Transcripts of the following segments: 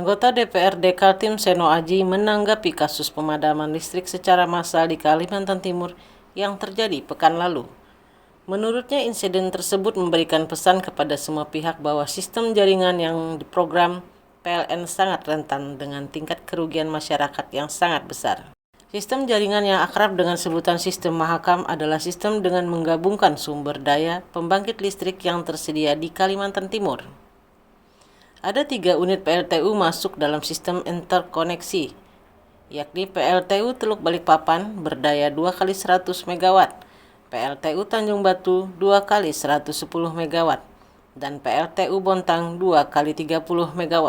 Anggota DPRD Kaltim Seno Aji menanggapi kasus pemadaman listrik secara massal di Kalimantan Timur yang terjadi pekan lalu. Menurutnya, insiden tersebut memberikan pesan kepada semua pihak bahwa sistem jaringan yang diprogram PLN sangat rentan dengan tingkat kerugian masyarakat yang sangat besar. Sistem jaringan yang akrab dengan sebutan sistem Mahakam adalah sistem dengan menggabungkan sumber daya pembangkit listrik yang tersedia di Kalimantan Timur. Ada 3 unit PLTU masuk dalam sistem interkoneksi, yakni PLTU Teluk Balikpapan berdaya 2 kali 100 MW, PLTU Tanjung Batu 2 kali 110 MW, dan PLTU Bontang 2 kali 30 MW.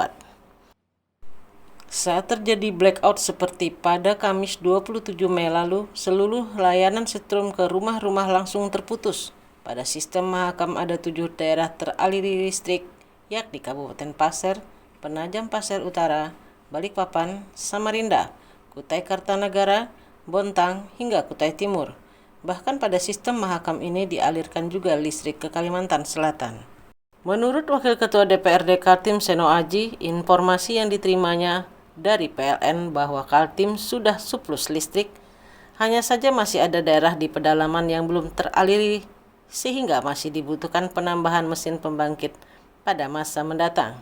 Saat terjadi blackout seperti pada Kamis 27 Mei lalu, seluruh layanan setrum ke rumah-rumah langsung terputus. Pada sistem Mahakam ada 7 daerah teraliri listrik, yakni Kabupaten Pasir, Penajam Pasir Utara, Balikpapan, Samarinda, Kutai Kartanagara, Bontang, hingga Kutai Timur. Bahkan pada sistem Mahakam ini dialirkan juga listrik ke Kalimantan Selatan. Menurut Wakil Ketua DPRD Kaltim Seno Aji, informasi yang diterimanya dari PLN bahwa Kaltim sudah surplus listrik, hanya saja masih ada daerah di pedalaman yang belum teraliri sehingga masih dibutuhkan penambahan mesin pembangkit pada masa mendatang,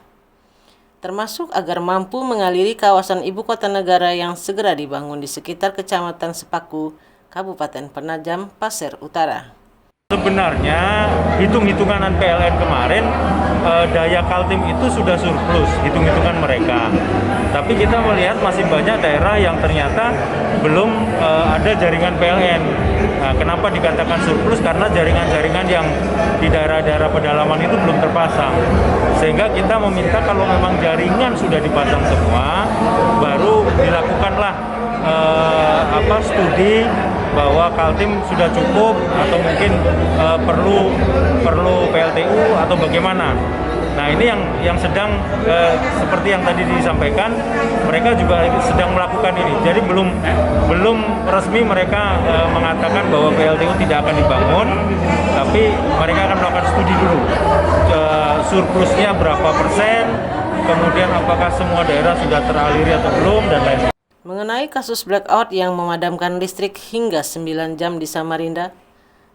termasuk agar mampu mengaliri kawasan ibu kota negara yang segera dibangun di sekitar Kecamatan Sepaku, Kabupaten Penajam Pasir Utara. Sebenarnya hitung-hitungan PLN kemarin daya Kaltim itu sudah surplus, hitung-hitungan mereka. Tapi kita melihat masih banyak daerah yang ternyata belum ada jaringan PLN. Nah, kenapa dikatakan surplus? Karena jaringan-jaringan yang di daerah-daerah pedalaman itu belum terpasang. Sehingga kita meminta kalau memang jaringan sudah dipasang semua, baru dilakukanlah studi bahwa Kaltim sudah cukup atau mungkin perlu PLTU atau bagaimana. Nah, ini yang sedang seperti yang tadi disampaikan, mereka juga sedang melakukan ini. Jadi belum resmi mereka mengatakan bahwa PLTU tidak akan dibangun, tapi mereka akan melakukan studi dulu. Surplusnya berapa persen, kemudian apakah semua daerah sudah teraliri atau belum, dan lain-lain. Mengenai kasus blackout yang memadamkan listrik hingga 9 jam di Samarinda,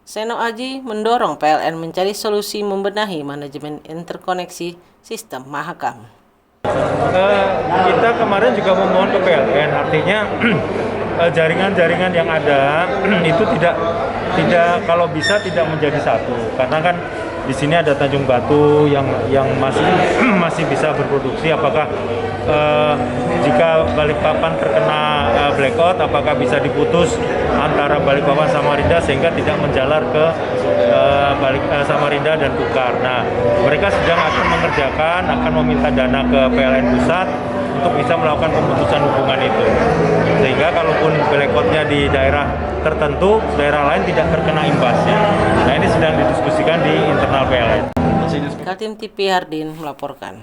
Seno Aji mendorong PLN mencari solusi membenahi manajemen interkoneksi sistem Mahakam. Kita kemarin juga memohon ke PLN, artinya jaringan-jaringan yang ada itu tidak kalau bisa tidak menjadi satu, karena kan di sini ada Tanjung Batu yang masih bisa berproduksi. Apakah jika Balikpapan terkena blackout, apakah bisa diputus antara Balikpapan Samarinda sehingga tidak menjalar ke Samarinda dan Tukar. Nah, mereka sedang akan mengerjakan, akan meminta dana ke PLN pusat untuk bisa melakukan pemutusan hubungan itu. Sehingga kalaupun blackoutnya di daerah tertentu, daerah lain tidak terkena imbasnya. Nah, ini sedang didiskusikan di internal PLN. Kaltim TV Hardin melaporkan.